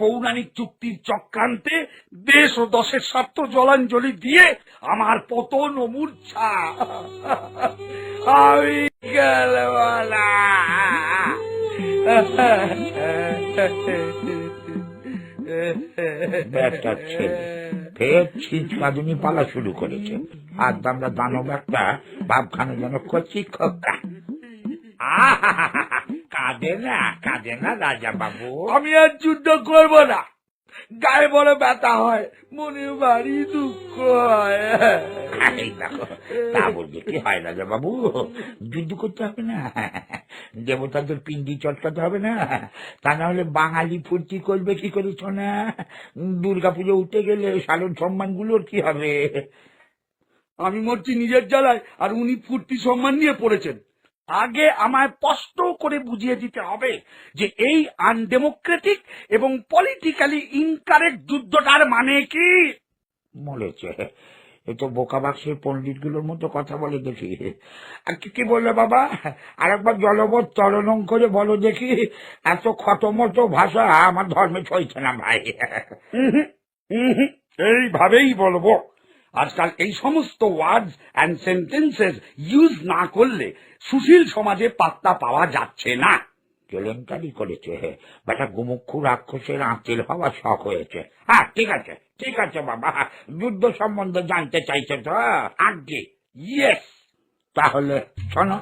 পৌরাণিক চুক্তির চক্রান্তে দেশ ও দশের স্বার্থ জলাঞ্জলি দিয়ে আমার পতন ও মূর্ছা। আমি গেলওয়ালা। ফের ছিচ কাঁদুনি পালা শুরু করেছে। আর আমরা দানব একটা ভাবখানা যেন কচি খোকা। কাঁদে না রাজা বাবু। আমি আর যুদ্ধ করবো না। গায়ে বড় ব্যথা হয়, মনে ভারী দুঃখ হয়। তা বলতে কি হয় রাজা বাবু, যুদ্ধ করতে হবে না, দেবতাদের পিণ্ডি চটকাতে হবে না, তা না হলে বাঙালি ফুর্তি করবে কি করেছ না? দুর্গাপুজো উঠে গেলে সালন সম্মান গুলোর কি হবে? আমি মরছি নিজের জ্বালায়, আর উনি ফুর্তি সম্মান নিয়ে পড়েছেন। আগে আমায় স্পষ্ট করে বুঝিয়ে দিতে হবে যে এই আনডেমোক্রেটিক এবং পলিটিক্যালি ইনকারেক্ট যুদ্ধটার মানে কি। বলেছে এ তো বোকা বাক্সের পণ্ডিত গুলোর মতো কথা বলে দেখি। আর কি বললে বাবা, আর একবার জলবৎ তরলং করে বলো দেখি। এত খতমতো ভাষা আমার ধর্মে চলছে না ভাই। এইভাবেই বলবো। আজকাল এই সমস্ত ওয়ার্ডস অ্যান্ড সেন্টেন্সেস ইউজ না করলে সুশীল সমাজে পাত্তা পাওয়া যাচ্ছে না। কেলেঙ্কারি করেছে বেটা, গুমুক্ষু রাক্ষসের আঁচিল হওয়া শখ হয়েছে। হ্যাঁ ঠিক আছে বাবা, যুদ্ধ সম্বন্ধে জানতে চাইছে তো আগে? ইয়েস, তাহলে শোনো।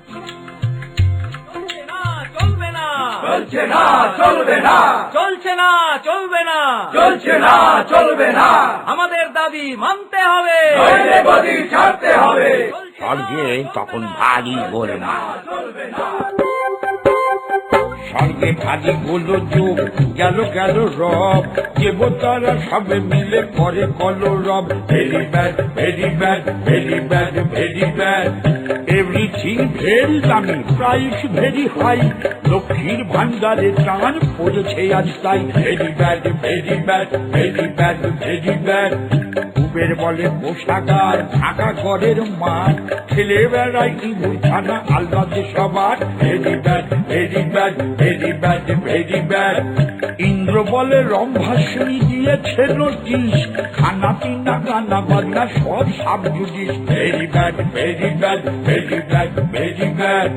চলবে না, চলছে না, চলবে না, চলছে না, চলবে না, চলছে না, চলবে না। আমাদের দাবি মানতে হবে, নইলে গদি ছাড়তে হবে। স্বর্গে তখন ভারী গোলমা, স্বর্গে ভারী গোল যুগ, গেল রব, দেবতারা সবে মিলে করে কলরব। Very bad, very bad, very bad, very bad, everything very দামি, প্রাইস ভেরি হাই, লক্ষ্মীর ভান্ডারে টান পড়েছে আজ তাই। Very bad, very bad, very bad, very bad, Kuber বলে কোষাগার, ঢাকা ঘরের মাঠ, ছেলে বেড়ায় ইঁদুর ছানা আল্লাদে সবার। Very bad, very bad, very bad, very bad, Indra বলে রম্ভাসনী দিয়েছে নোটিশ, খানা পিনা গানা বাজনা সব sub judice. Very bad, very bad, very bad, very bad,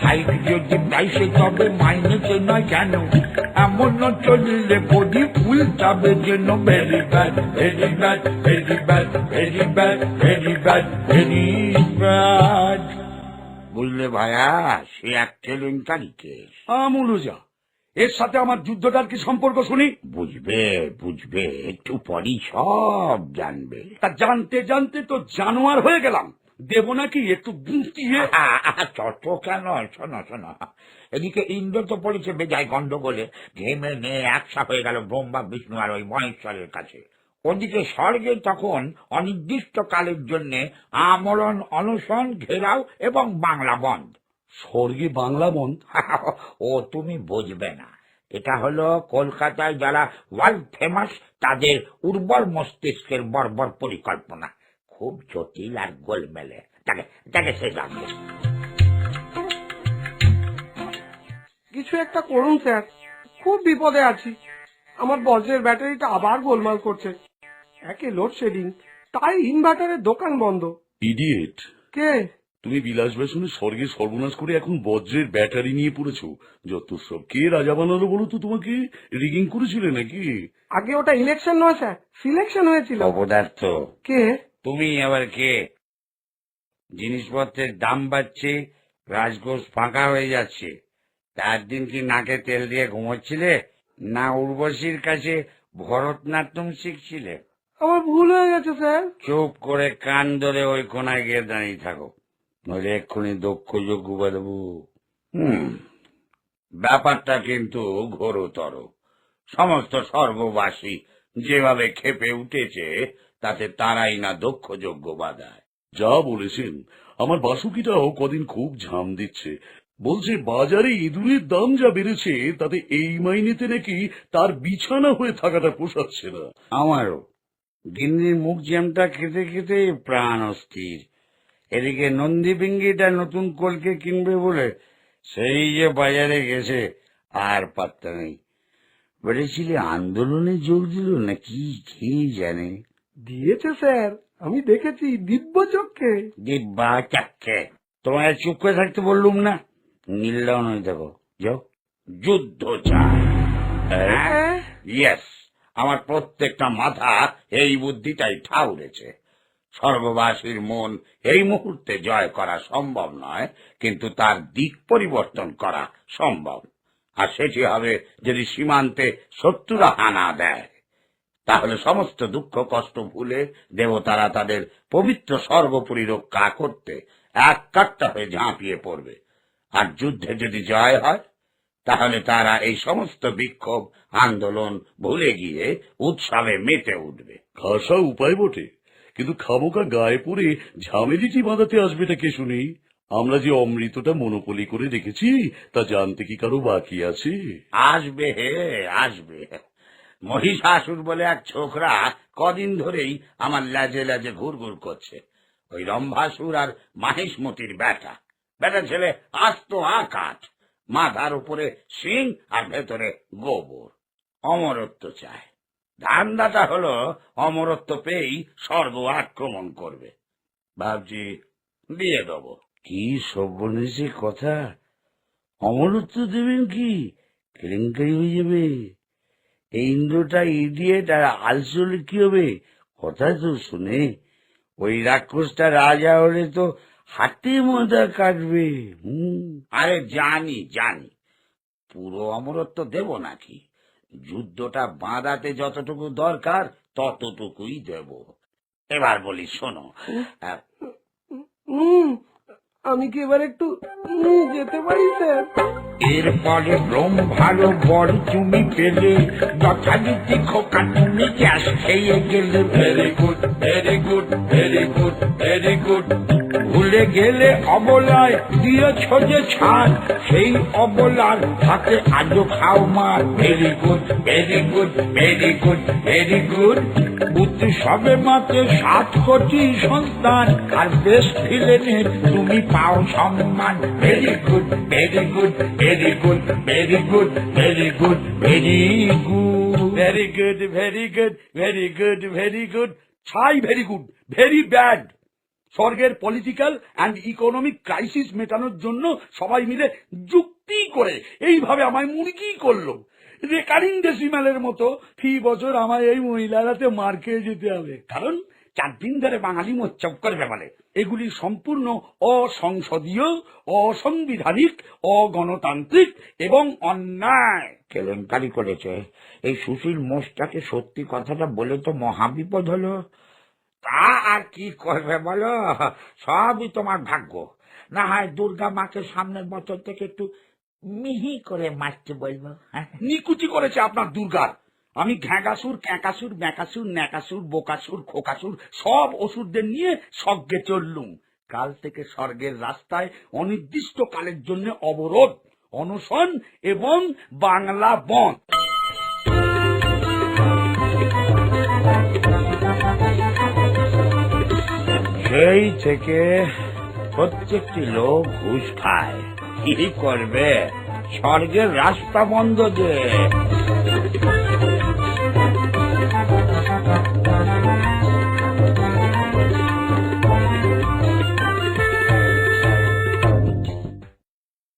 height যদি প্রাইসে তবে মাইনেতে নয় কেন, এমন চললে বডি ফুল যাবে যেন। Very bad, very bad, very bad, very bad, very bad, very bad. বুঝলে ভাইয়া, সে এক কেলেঙ্কারি কেস। আমুলুজা, এর সাথে আমার যুদ্ধটার কি সম্পর্ক শুনি? বুঝবে একটু পরই সব জানবে। তা জানতে জানতে তো জানোয়ার হয়ে গেলাম। দেব নাকি একটু বুঝিয়ে? চট কেন, শোনো, এদিকে ইন্দ্র তো পড়েছে বেজায় গন্ডগোলে, ঘেমে নিয়ে একসা হয়ে গেল ব্রহ্মা বিষ্ণু আর ওই মহেশ্বরের কাছে। ওদিকে স্বর্গে তখন অনির্দিষ্ট কালের জন্য আমরণ অনশন, ঘেরাও এবং বাংলা বন্ধ। স্বর্গে বাংলা বন্ধ? ও তুমি বুঝবে না, এটা হলো কলকাতায় যারা ওয়ার্ল্ড ফেমাস তাদের উর্বর মস্তিষ্কের বর্বর পরিকল্পনা। খুব জটিল আর গোলমেলে, তাকে সে জানবে। কিছু একটা করুন স্যার, খুব বিপদে আছি। আমার বজ্রের ব্যাটারিটা আবার গোলমাল করছে। একে লোডশেডিং, তাই ইনভার্টারের দোকান বন্ধ। ইডিয়েট, কে? তুমি বিলাস বেসনে স্বর্গে সর্বনাশ করে এখন বজ্রের ব্যাটারি নিয়ে পড়েছো। যত সব, কে রাজা বানালো বলো তো? তোমাকে রিগিং করেছিলে নাকি? আগে ওটা ইলেকশন নয় স্যার, সিলেকশন হয়েছিল। অপদার্থ, কে? তুমি আবার কে? জিনিসপত্রের দাম বাড়ছে, রাজকোষ ফাঁকা হয়ে যাচ্ছে, তার দিন কি নাকে তেল দিয়ে ঘুমোচ্ছিলে, না উর্বশীর কাছে ভরতনাট্যম শিখছিলে? আমার ভুল হয়ে গেছে স্যার। চুপ করে কান ধরে ওই কোনায় গিয়ে দাঁড়িয়ে থাকো, নইলে এক্ষুনি দক্ষ যোগ্য দেবো। ব্যাপারটা কিন্তু ঘোরতর। সমস্ত স্বর্গবাসী যেভাবে ক্ষেপে উঠেছে তাতে তারাই না দক্ষ যোগ্য বাধায়। যা বলেছেন, আমার বাসুকিটাও কদিন খুব ঝাম দিচ্ছে। বলছে বাজারে ইঁদুরের দাম যা বেড়েছে তাতে এই মাইনেতে নাকি তার বিছানা হয়ে থাকাটা পোষাচ্ছে না। আমারও গিন্নির মুখ জ্যামটা খেতে খেতে প্রাণ অস্থির। এদিকে নন্দী পিঙ্গিটা নতুন কলকে কিনবে বলে সেই যে বাজারে গেছে, আর পাত্তা নেই। বলেছিলে আন্দোলনে যোগ দিল নাকি কে জানে। দিয়েছে স্যার, আমি দেখেছি দিব্য চক্ষে। দিব্যা চাক্ষে তোমায় চুপ করে থাকতে বললুম না। নীলদাও নয়, দেখো যাও, যুদ্ধ চায়। ইয়েস, আমার প্রত্যেকটা মাথা এই বুদ্ধিটাই ঠাউরেছে। স্বর্গবাসীর মন এই মুহূর্তে জয় করা সম্ভব নয়, কিন্তু তার দিক পরিবর্তন করা সম্ভব। আর সেটি হবে যদি সীমান্তে শত্রুরা হানা দেয়। তাহলে সমস্ত দুঃখ কষ্ট ভুলে দেবতারা তাদের পবিত্র স্বর্গপুরী রক্ষা করতে এক কাট্টা হয়ে ঝাঁপিয়ে পড়বে। আর যুদ্ধে যদি জয় হয়, তাহলে তারা এই সমস্ত বিক্ষোভ আন্দোলন ভুলে গিয়ে উৎসবে মেতে উঠবে। খাসা উপায় বটে, কিন্তু খামোকা গায়ে পড়ে ঝামেলিটি বাঁধাতে আসবেটা কে শুনি? আমরা যে অমৃতটা মনোপলি করে রেখেছি তা জানতে কি কারো বাকি আছে? আসবে হে, আসবে। মহিষাসুর বলে এক ছোকরা কদিন ধরেই আমার লাজে লাজে ঘুরঘুর করছে। ওই রম্ভাসুর আর মাহিষ্মতির বেটা ছেলে আস্ত আকাঠ, মাথার উপরে সিং আর ভেতরে গোবর। অমরত্ব চায়। ধান্দাটা হলো অমরত্ব পেয়েই স্বর্গ আক্রমণ করবে। ভাবছি দিয়ে দেবো। কি সর্বনেশে কথা! অমরত্ব দেবেন কি? কেলেঙ্কারি হয়ে যাবে। এই ইন্দ্রটা ইডিয়েট আর আলসলে কি হবে? কথা তো শুনে, ওই রাক্ষসটা রাজা হলে তো হাতে মাথা কাটবে। আরে জানি জানি, পুরো অমরত্ব দেব নাকি? যুদ্ধটা বাঁধাতে যতটুকু দরকার ততটুকুই দেব। এবার বলি শোনো। আমি কি এবার একটু যেতে পারি স্যার? এরপরে ব্রহ্মারও বড় তুমি পেলে, যথারীতি খোকা তুমি গ্যাস খেয়ে গেলে। Very good, very good, very good, very good. ভুলে গেলে অবলায় দিয়েছ যে ছাড়, সেই অবলার হাতে আজও খাও মার। Very good, very good, very good, very good. বুদ্ধি সবে মাত্র 7 কোটি সন্তান, আর বেশ ভিলেনের তুমি পাও সম্মান। Very good, very good, very good, very good, very good, very good. Very good, very good, very good, very good. ছাই ভেরি গুড, ভেরি ব্যাড। স্বর্গের পলিটিক্যাল অ্যান্ড ইকোনমিক ক্রাইসিস মেটানোর জন্য সবাই মিলে যুক্তি করে এইভাবে আমায় মুরগি করলো। রেকারিং ডেসিমালের মতো ফি বছর আমায় এই মহিলারাতে মার খেয়ে যেতে হবে, কারণ 4 দিন ধরে বাঙালি মোচ্চপ করবে বলে। এগুলি সম্পূর্ণ অসংসদীয়, অসাংবিধানিক, অগণতান্ত্রিক এবং অন্যায়। কেলেঙ্কারি করেছে। এই সুশীল মোষটাকে সত্যি কথাটা বলে তো মহাবিপদ হলো। তা আর কি করবে বলো, সবই তোমার ভাগ্য। না হয় দুর্গা মাকে সামনের বছর থেকে একটু মিহি করে মারতে বলবো। নিকুচি করেছে আপনার দুর্গার। আমি ঘ্যাঁকাসুর, ক্যাঁকাসুর, ব্যাঁকাসুর, ন্যাকাসুর, বোকাসুর, খোকাসুর সব অসুরদের নিয়ে স্বর্গে চললুম। কাল থেকে স্বর্গের রাস্তায় অনির্দিষ্ট কালের জন্য অবরোধ, অনশন এবং বাংলা বন্ধ। সেই থেকে প্রত্যেকটি লোক ঘুষ খায়। কি করবে, স্বর্গের রাস্তা বন্ধ যে।